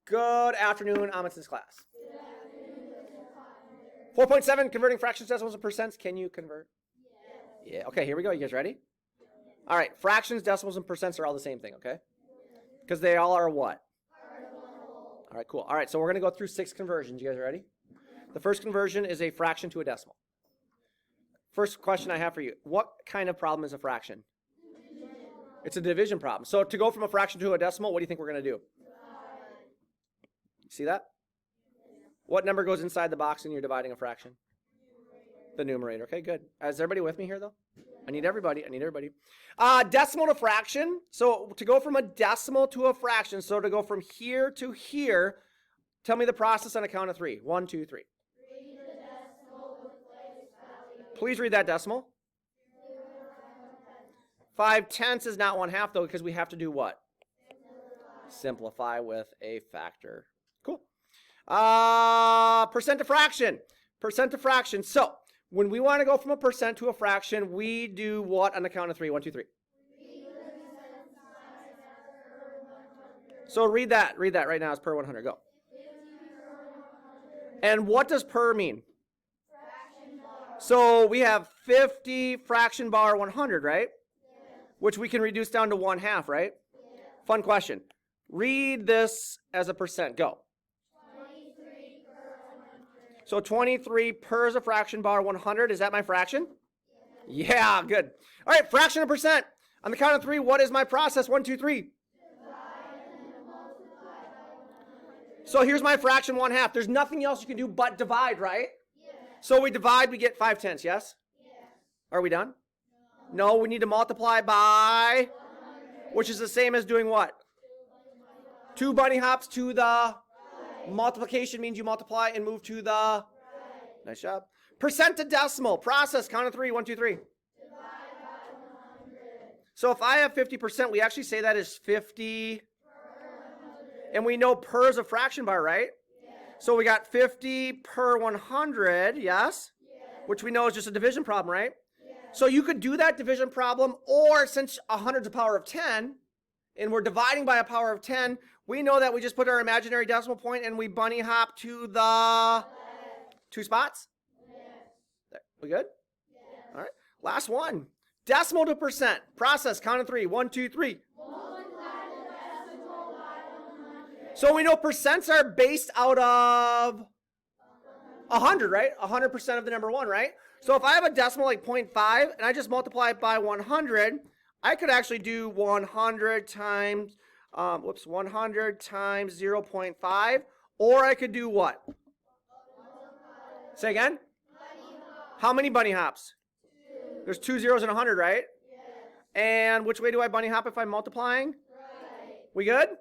Good afternoon, Amundson's class. 4.7, converting fractions, decimals, and percents. Can you convert? Yes. Yeah. Okay, here we go. You guys ready? All right. Fractions, decimals, and percents are all the same thing, okay? Because they all are what? All right, cool. All right, so we're going to go through 6 conversions. You guys ready? The first conversion is a fraction to a decimal. First question I have for you. What kind of problem is a fraction? It's a division problem. So to go from a fraction to a decimal, what do you think we're going to do? See that? What number goes inside the box when you're dividing a fraction? The numerator. Okay, good. Is everybody with me here, though? I need everybody. Decimal to fraction. So to go from a decimal to a fraction, so to go from here to here, tell me the process on a count of 3. 1, 2, 3. Read the decimal with place value. Please read that decimal. 5/10 is not 1/2, though, because we have to do what? Simplify with a factor. Cool. Percent to fraction. Percent to fraction. So when we want to go from a percent to a fraction, we do what on the count of 3? 1, 2, 3. So read that right now as per 100. Go. And what does per mean? So we have 50 fraction bar 100, right? Which we can reduce down to 1/2, right? Fun question. Read this as a percent. Go. 23 per 100. So 23 per is a fraction bar 100. Is that my fraction? Yeah, good. All right, fraction of percent. On the count of 3, what is my process? 1, 2, 3. So here's my fraction 1/2. There's nothing else you can do but divide, right? Yes. So we divide, we get 5/10, yes? Yes. Are we done? No, we need to multiply by, 100. which is the same as doing what? 2 bunny hops to the Right. multiplication means you multiply and move to the, Right. nice job. Percent to decimal, process, count of 3, 1, 2, 3. Divide by 100. So if I have 50%, we actually say that is 50, Per 100. and we know per is a fraction bar, right? Yes. So we got 50 per 100, yes? Yes. Which we know is just a division problem, right? Yes. So you could do that division problem, or since 100 is a power of 10, and we're dividing by a power of 10, we know that we just put our imaginary decimal point and we bunny hop to the Left. 2 spots. Yes. There. We good? Yes. All right. Last one. Decimal to percent. Process, count of 3. 1, 2, 3. Multiply the decimal by 100. So we know percents are based out of 100, right? 100% of the number 1, right? So if I have a decimal like 0.5 and I just multiply it by 100, I could actually do 100 times 100 times 0.5, or I could do what? Say again? Bunny hop. How many bunny hops? 2. There's 2 zeros and 100, right? Yes. And which way do I bunny hop if I'm multiplying? Right. We good?